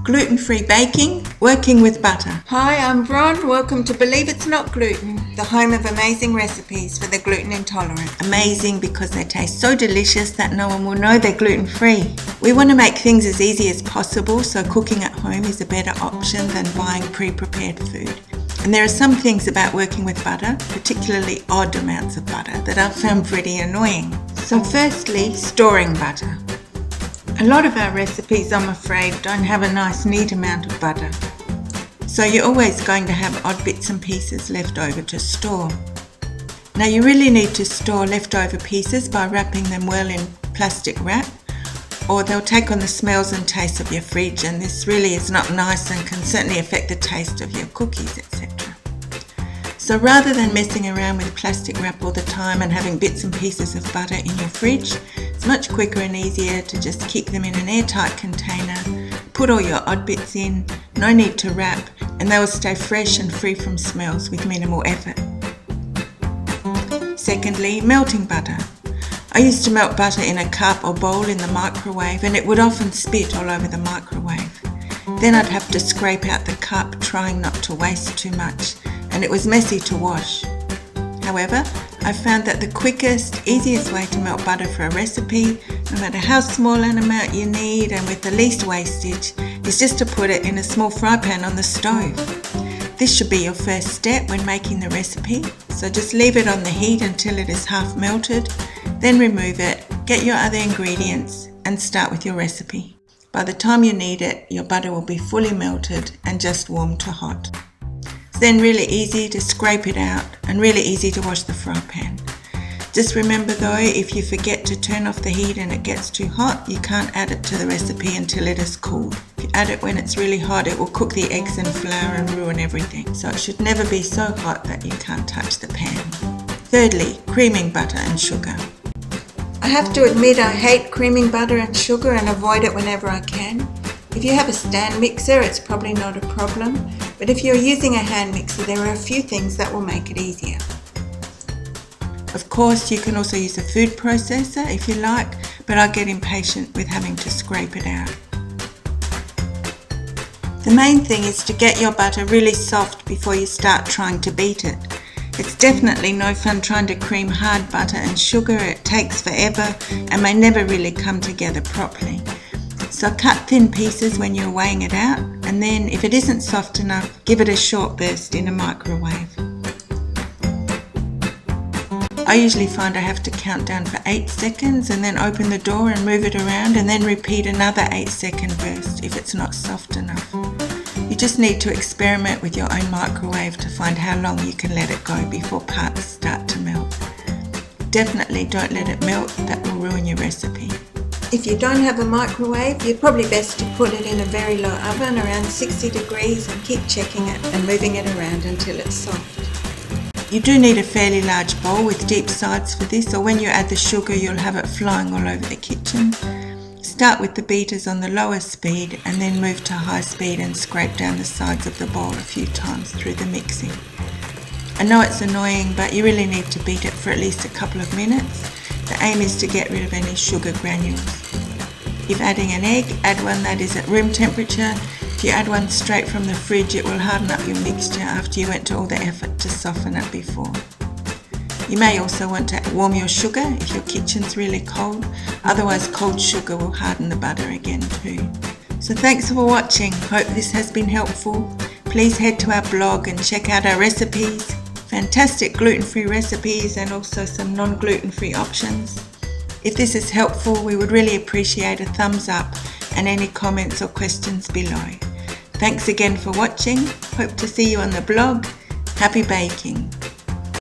Gluten-free baking, working with butter. Hi, I'm Bron. Welcome to Believe It's Not Gluten, the home of amazing recipes for the gluten intolerant. Amazing because they taste so delicious that no one will know they're gluten-free. We want to make things as easy as possible, so cooking at home is a better option than buying pre-prepared food. And there are some things about working with butter, particularly odd amounts of butter, that I've found pretty annoying. So firstly, storing butter. A lot of our recipes, I'm afraid, don't have a nice neat amount of butter. So you're always going to have odd bits and pieces left over to store. Now you really need to store leftover pieces by wrapping them well in plastic wrap, or they'll take on the smells and taste of your fridge, and this really is not nice and can certainly affect the taste of your cookies, etc. So rather than messing around with plastic wrap all the time and having bits and pieces of butter in your fridge, it's much quicker and easier to just keep them in an airtight container, put all your odd bits in, no need to wrap, and they will stay fresh and free from smells with minimal effort. Secondly, melting butter. I used to melt butter in a cup or bowl in the microwave, and it would often spit all over the microwave. Then I'd have to scrape out the cup, trying not to waste too much, and it was messy to wash. However, I found that the quickest, easiest way to melt butter for a recipe, no matter how small an amount you need and with the least wastage, is just to put it in a small fry pan on the stove. This should be your first step when making the recipe, so just leave it on the heat until it is half melted, then remove it, get your other ingredients and start with your recipe. By the time you need it, your butter will be fully melted and just warm to hot. It's then really easy to scrape it out and really easy to wash the fry pan. Just remember though, if you forget to turn off the heat and it gets too hot, you can't add it to the recipe until it is cooled. If you add it when it's really hot, it will cook the eggs and flour and ruin everything. So it should never be so hot that you can't touch the pan. Thirdly, creaming butter and sugar. I have to admit I hate creaming butter and sugar and avoid it whenever I can. If you have a stand mixer, it's probably not a problem, but if you're using a hand mixer, there are a few things that will make it easier. Of course, you can also use a food processor if you like, but I get impatient with having to scrape it out. The main thing is to get your butter really soft before you start trying to beat it. It's definitely no fun trying to cream hard butter and sugar. It takes forever and may never really come together properly. So cut thin pieces when you're weighing it out, and then if it isn't soft enough, give it a short burst in a microwave. I usually find I have to count down for 8 seconds and then open the door and move it around and then repeat another 8-second burst if it's not soft enough. You just need to experiment with your own microwave to find how long you can let it go before parts start to melt. Definitely don't let it melt, that will ruin your recipe. If you don't have a microwave, you're probably best to put it in a very low oven around 60 degrees and keep checking it and moving it around until it's soft. You do need a fairly large bowl with deep sides for this, or when you add the sugar you'll have it flying all over the kitchen. Start with the beaters on the lower speed and then move to high speed and scrape down the sides of the bowl a few times through the mixing. I know it's annoying, but you really need to beat it for at least a couple of minutes. The aim is to get rid of any sugar granules. If adding an egg, add one that is at room temperature. If you add one straight from the fridge, it will harden up your mixture after you went to all the effort to soften it before. You may also want to warm your sugar if your kitchen's really cold, otherwise cold sugar will harden the butter again too. So thanks for watching, hope this has been helpful. Please head to our blog and check out our recipes, fantastic gluten-free recipes and also some non-gluten-free options. If this is helpful, we would really appreciate a thumbs up and any comments or questions below. Thanks again for watching, hope to see you on the blog. Happy baking!